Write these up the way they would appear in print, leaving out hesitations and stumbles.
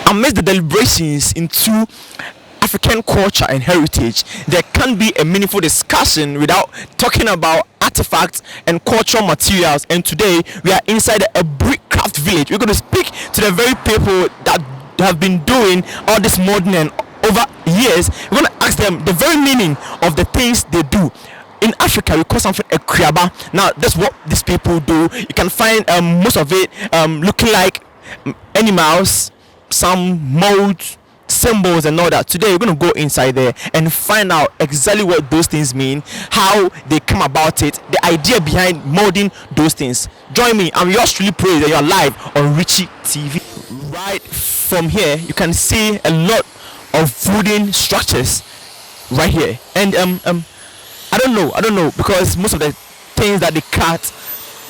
amidst the deliberations into African culture and heritage, there can't be a meaningful discussion without talking about artifacts and cultural materials. And today we are inside a brick craft village. We're going to speak to the very people that have been doing all this modeling over years. We're going to ask them the very meaning of the things they do. In Africa, we call something a kriaba. Now, that's what these people do. You can find most of it looking like animals, some molds, symbols, and all that. Today, we're going to go inside there and find out exactly what those things mean, how they come about it, the idea behind molding those things. Join me. I'm yours truly, Praise, that you're live on Richie TV. Right from here, you can see a lot of wooden structures right here, and I don't know because most of the things that they cut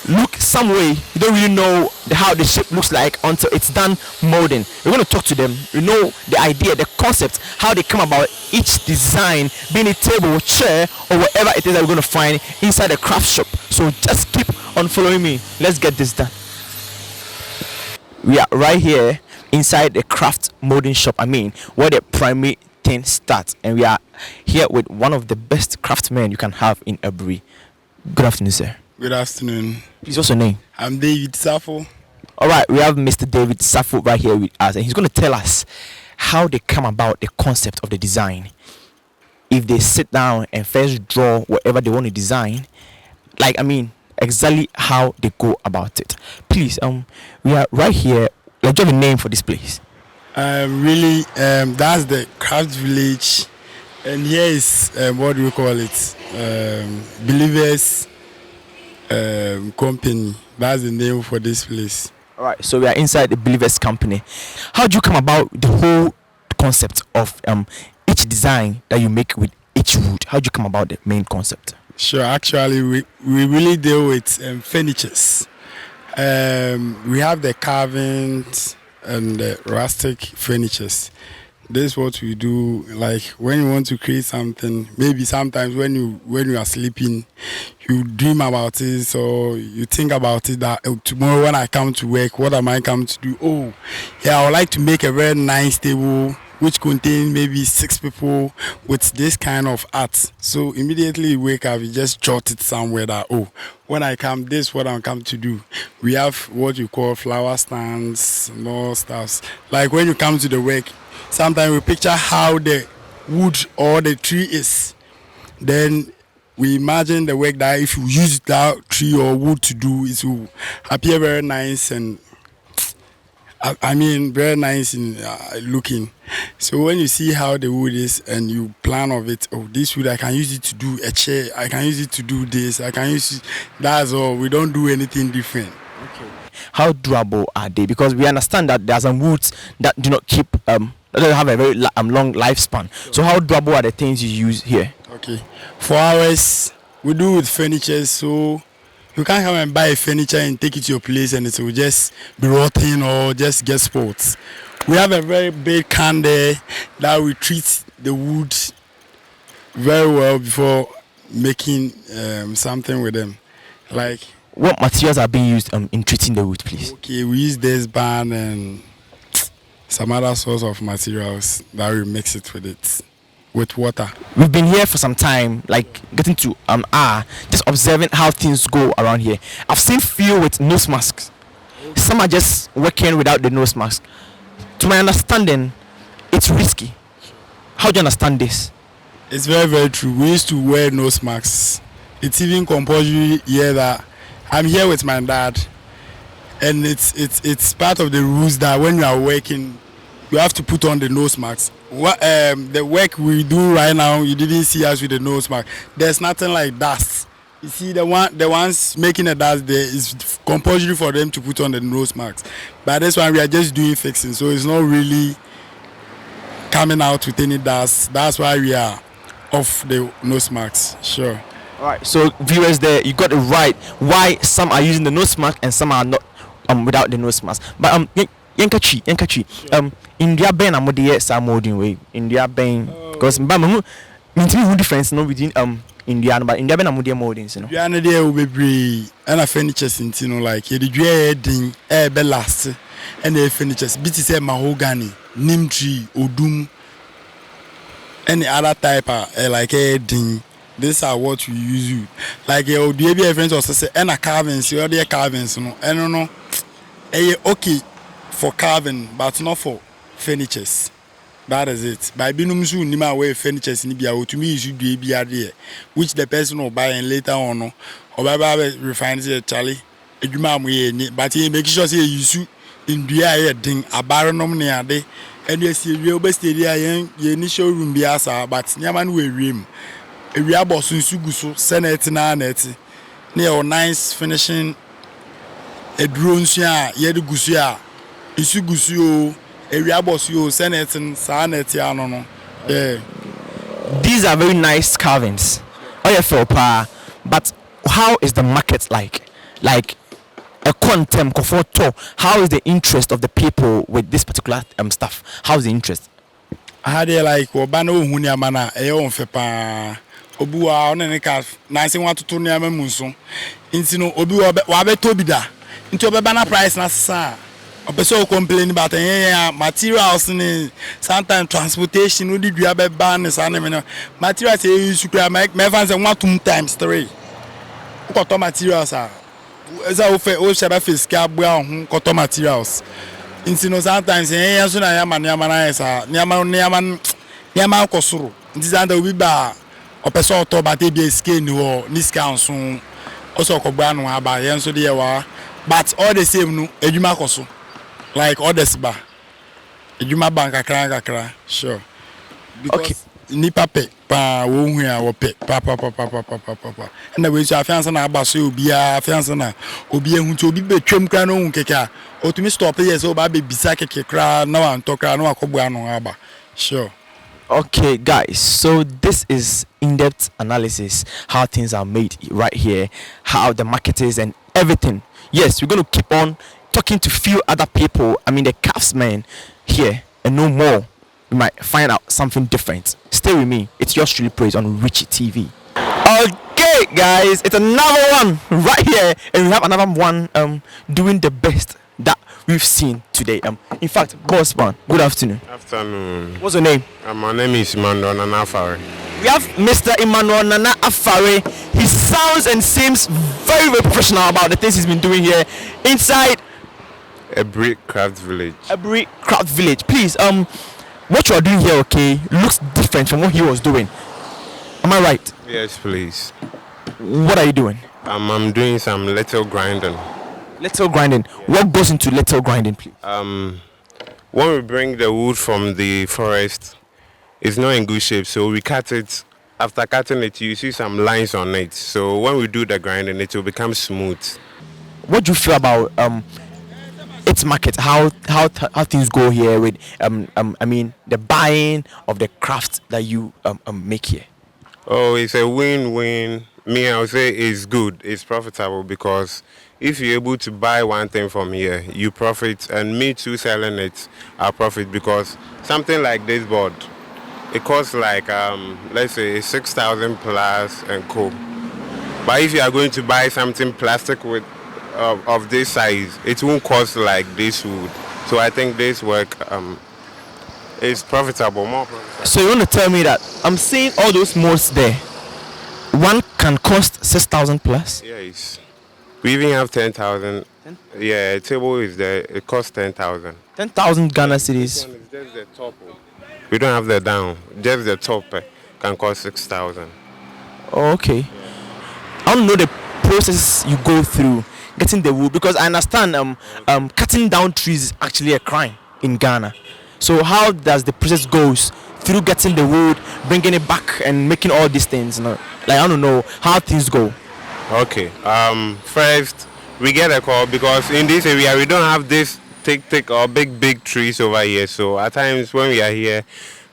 look some way. You don't really know how the shape looks like until it's done molding. We're going to talk to them. You know the idea, the concept, how they come about each design, being a table, chair, or whatever it is that we're going to find inside the craft shop. So just keep on following me. Let's get this done. We are right here inside the craft molding shop. Where the primary thing starts, and we are here with one of the best craftsmen you can have in Aburi. Good afternoon, sir. Good afternoon. Please, what's your name? I'm David Safo. All right, we have Mr. David Safo right here with us, and he's going to tell us how they come about the concept of the design. If they sit down and first draw whatever they want to design, exactly how they go about it. Please, we are right here. Do you have a name for this place? That's the craft village, and here is what do we call it? Believers Company. That's the name for this place. All right, so we are inside the Believers Company. How do you come about the whole concept of each design that you make with each wood? How do you come about the main concept? Sure, actually, we really deal with furnitures. We have the carvings and the rustic furnitures. This is what we do. Like when you want to create something, maybe sometimes when you are sleeping, you dream about it, or you think about it that tomorrow when I come to work, what am I come to do? Oh, yeah, I would like to make a very nice table which contains maybe 6 people with this kind of art. So immediately you wake up, you just jot it somewhere that, oh, when I come, this is what I'm come to do. We have what you call flower stands, more stuff. Like when you come to the work, sometimes we picture how the wood or the tree is. Then we imagine the work that if you use that tree or wood to do, it will appear very nice and very nice in looking. So when you see how the wood is and you plan of it, oh, this wood I can use it to do a chair, I can use it to do this, I can use it. That's all. We don't do anything different. Okay. How durable are they? Because we understand that there are some woods that do not keep that don't have a very long lifespan. So how durable are the things you use here? Okay. For ours, we do with furniture, so you can't come and buy a furniture and take it to your place and it will just be rotten or just get spots. We have a very big can there that we treat the wood very well before making something with them. Like what materials are being used in treating the wood, please? Okay, we use this band and some other sorts of materials that we mix it with water. We've been here for some time, like getting to just observing how things go around here. I've seen few with nose masks. Some are just working without the nose mask. To my understanding, it's risky. How do you understand this? It's very, very true. We used to wear nose masks. It's even compulsory here that I'm here with my dad, and it's part of the rules that when you are working, you have to put on the nose mask. The work we do right now, you didn't see us with the nose mask. There's nothing like dust. You see, the ones making the dust there is compulsory for them to put on the nose mask. But this one we are just doing fixing, so it's not really coming out with any dust. That's why we are off the nose masks. Sure. All right. So viewers, there you got it right. Why some are using the nose mask and some are not without the nose mask. But Yankachi. India Ben amode some molding way. India Ben because who difference no within India, but India Ben amode moldings, you know. India there will be and a furniture like you the ding be last. and the furnitures. Bit is mahogany, neem tree, odum, any other type like a ding. These are what we use. Like the baby friends also say, and a carvings, you are carvings, no, and no, okay for carving, but not for furnitures. That is it. By binum soon, Nima way furnitures in Ibia, to me, you should be idea, which the person will buy and later on, or by refines it, Charlie. But he makes sure say you shoot in the ding a baronum near day, and you see real best area, your initial room be asa, but Yaman will rim. A real boss in Sugusu, Senate net near nice finishing a drone, yet gusia, Isugusu. Area boss you Senate and Sanet no. Yeah. These are very nice carvings. Oh yeah, for pa. But how is the market like? Like a quantum comforto. How is the interest of the people with this particular stuff? How's the interest? I had like Obano Hunia Mana, a own fepa. Obua on any car, 91 near Munson. Insino Obu Wabe Tobida. Into a banana price, Nasa. A person complain about materials sometimes transportation we did have a ban materials you could make me fans and 1 2 times 3 cotton materials are as I offer shall face cab cotton materials in sometimes so I am Yaman Kosuru this under we bar or person to but be skin or this council also Cobano about Yanso dear but all the same no Ejuma Kosu. Like others ba. Ejuma bank akra sure. Because okay. Nipa pe pa wo hu a wo pe pa. Na we so afiansa na aba so obi a afiansa na obi ehu ti obi betwam kra no hu keke a otumi stop here so ba be bisa keke kra na wan to kra na wakobu anu aba. Sure. Okay, guys, so this is in-depth analysis how things are made right here, how the market is and everything. Yes, we're going to keep on talking to few other people, I mean the craftsmen here, and no more. We might find out something different. Stay with me. It's yours truly Praise on Richie TV. Okay, guys, it's another one right here, and we have another one doing the best that we've seen today. In fact, boss man, good afternoon. Afternoon. What's your name? My name is Emmanuel Nana Afare. We have Mr. Emmanuel Nana Afare. He sounds and seems very, very professional about the things he's been doing here inside Aburi Craft Village. Aburi Craft Village. Please, what you are doing here, okay, looks different from what he was doing. Am I right? Yes, please. What are you doing? I'm doing some little grinding. Little grinding. Yeah. What goes into little grinding, please? When we bring the wood from the forest, it's not in good shape, so we cut it. After cutting it, you see some lines on it. So when we do the grinding, it will become smooth. What do you feel about its market? How things go here with I mean the buying of the craft that you make here? Oh, it's a win-win. Me, I would say it's good. It's profitable because if you're able to buy one thing from here, you profit, and me too selling it, I profit because something like this board, it costs like let's say 6,000 plus and co. But if you are going to buy something plastic with of this size, it won't cost like this wood. So I think this work is profitable, more profitable. So you want to tell me that I'm seeing all those molds there? One can cost 6,000 plus? Yes. We even have 10,000. Yeah, a table is there. It costs 10,000. 10,000 Ghana cedis. This one is just the top. We don't have the down. Just the top can cost 6,000. Oh, okay. I don't know the process you go through getting the wood, because I understand cutting down trees is actually a crime in Ghana. So how does the process goes through getting the wood, bringing it back, and making all these things? Like I don't know how things go. Okay. First, we get a call because in this area we don't have this thick or big trees over here. So at times when we are here,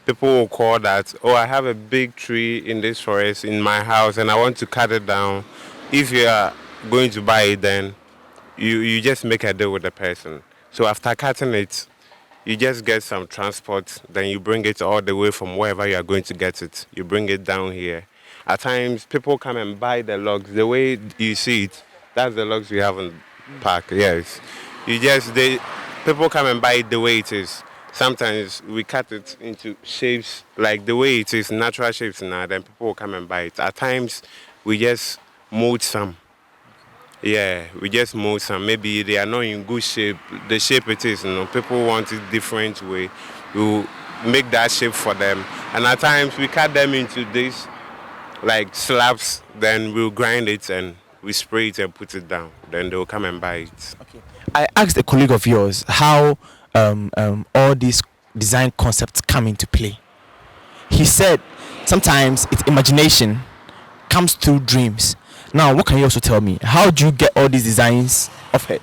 people will call that, oh, I have a big tree in this forest in my house and I want to cut it down. If you are going to buy it, then you just make a deal with the person. So after cutting it, you just get some transport, then you bring it all the way from wherever you are going to get it. You bring it down here. At times, people come and buy the logs. The way you see it, that's the logs we have in the park, yes. people come and buy it the way it is. Sometimes we cut it into shapes like the way it is, natural shapes now, then people will come and buy it. At times, we just mold some. Yeah, we just mold some. Maybe they are not in good shape. The shape it is, people want it different way. We'll make that shape for them. And at times, we cut them into this, like slabs, then we'll grind it and we spray it and put it down. Then they'll come and buy it. Okay. I asked a colleague of yours how all these design concepts come into play. He said sometimes it's imagination comes through dreams. Now, what can you also tell me? How do you get all these designs off head?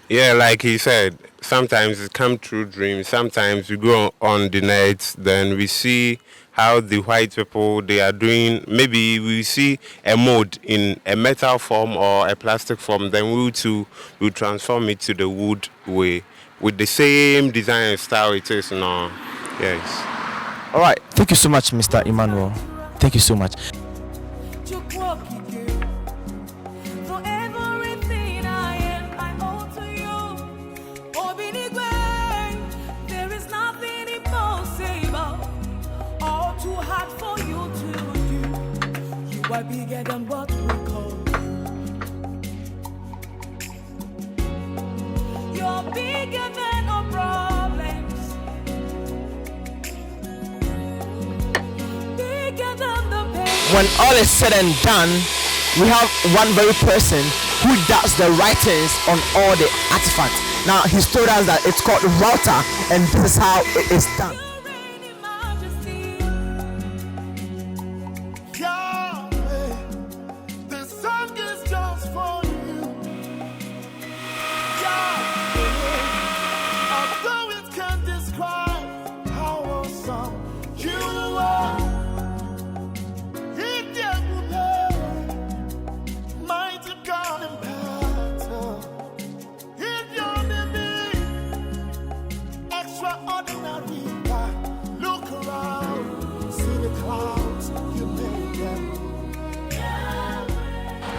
Yeah, like he said, sometimes it comes through dreams. Sometimes we go on the net, then we see how the white people they are doing. Maybe we see a mold in a metal form or a plastic form, then we'll transform it to the wood way with the same design and style it is now. Yes. All right. Thank you so much, Mr. Emmanuel. Thank you so much. Bigger than what we call you. You're bigger than our problems, bigger than the pain. When all is said and done, we have one very person who does the writings on all the artifacts. Now he's told us that it's called router, and this is how it is done.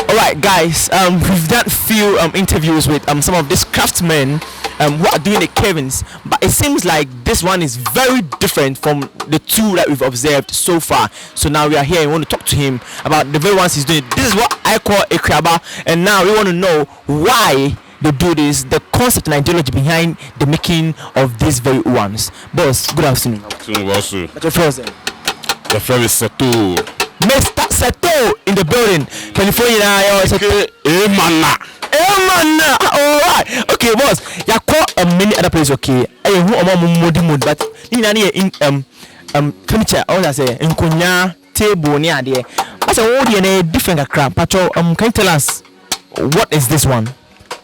Alright guys, we've done few interviews with some of these craftsmen who are doing the carvings, but it seems like this one is very different from the two that we've observed so far. So now we are here and we want to talk to him about the very ones he's doing. This is what I call a kraba, and now we want to know why they do this, the concept and ideology behind the making of these very ones. Boss, good afternoon. What's your first name? The friend is Seto. Mr. Seto in the building. California, Emana. Alright. Okay, boss. You call many other places, okay? I who am modi, but in any furniture, all I say, in Konya, table near there. As a old different crap. Patrol, can you tell us what is this one?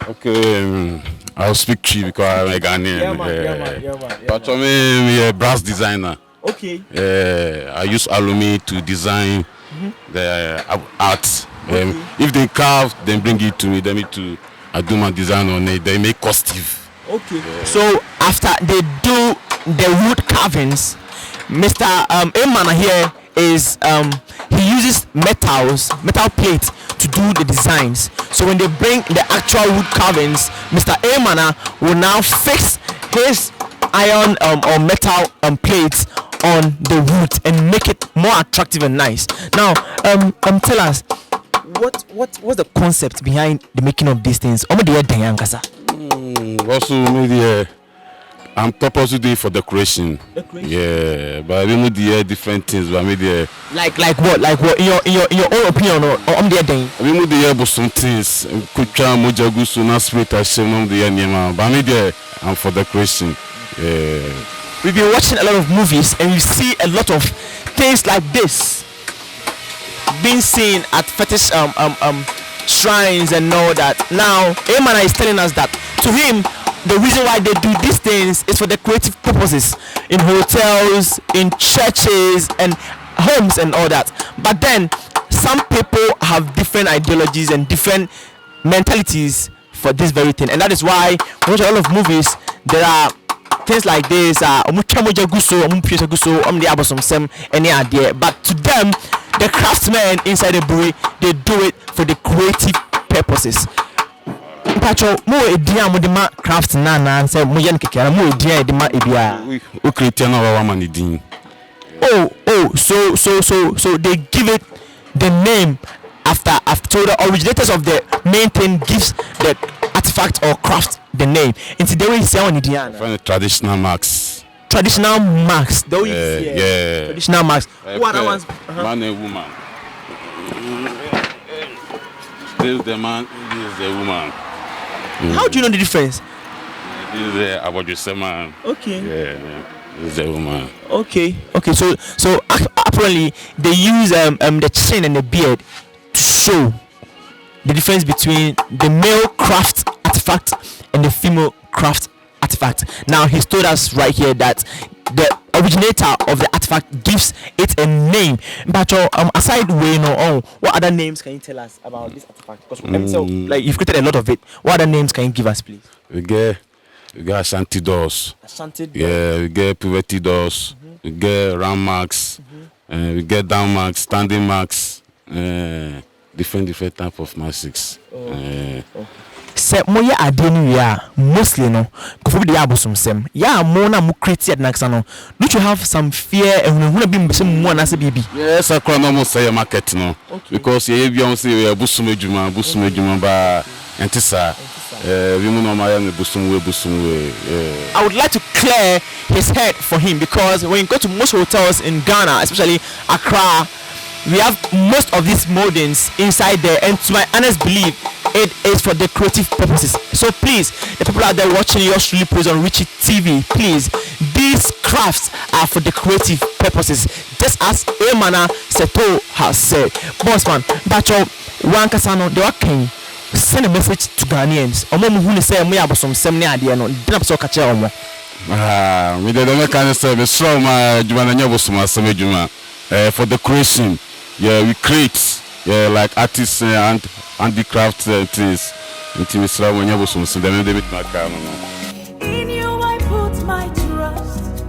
Okay, I'll speak to you because I'm a Ghanaian. But I'm a brass designer. Okay. I use aluminium to design the art. If they carve, then bring it to me. I do my design on it. They make costive. Okay. So after they do the wood carvings, Mr. Emana here is he uses metal plates to do the designs. So when they bring the actual wood carvings, Mr. Emana will now fix his iron or metal plates on the wood and make it more attractive and nice. Now, tell us what's the concept behind the making of these things? Also, maybe I'm purposely doing for decoration. Yeah, but we do different things. But maybe like what? Like what? In your own opinion, or the thing? We do some things. Kucha mojagusu na spirit I say no the anima. But maybe I'm for decoration. Yeah. We've been watching a lot of movies and you see a lot of things like this being seen at fetish shrines and all that. Now, Emana is telling us that to him, the reason why they do these things is for the creative purposes in hotels, in churches, and homes and all that. But then, some people have different ideologies and different mentalities for this very thing, and that is why we watch a lot of movies. There are things like this, but to them, the craftsmen inside Aburi, they do it for the creative purposes. Pacho mo edian mo de ma craft na say mo yen kekere mo edian de ma ebia. We create another one man din. So they give it the name after so the originators of the main thing gives the artifact or craft the name. Into the way you say on edian. Find the traditional marks. Traditional marks. The way you say. Yeah. Traditional marks. What other ones? Man and woman. This is the man, this is the woman. How do you know the difference? This is the Aburi man. Okay. Yeah, this is the woman. Okay. So apparently they use the chin and the beard to show the difference between the male craft artifact and the female craft artifact. Now he's told us right here that the originator of the artifact gives it a name. But aside what other names can you tell us about this artifact? Because so like you've created a lot of it. What other names can you give us, please? We get Ashanti doors. Ashanti doors. Yeah, we get poverty doors. We get round marks. We get down marks, standing marks. Different type of marks. Se moye ade no ya mostly no kofo bi de abosom sem ya mo na mo create na ksa no don't you have some fear ehunhuna bi mbese mo na se bibi? Yes, I can almost say market no. Because ye bi on say we busum adwuma ba entisa we mo no ma ya busum we. I would like to clear his head for him because when you go to most hotels in Ghana, especially Accra, we have most of these moldings inside there, and to my honest belief, it is for decorative purposes. So please, the people out there watching yours truly praise on Richie TV, please, these crafts are for decorative purposes, just as Emana Seto has said. Bossman, Bacho, Wankasano, the Wakin, send a message to Ghanaians. Omo who say me abosom sem ne ade no, dinap so kache omo. We dey make kind of service from Jumana Nyabosum asem adwuma for decoration. Yeah, we create like artists and handicraft things. Until we start when you some them they make my car. In you I put my trust.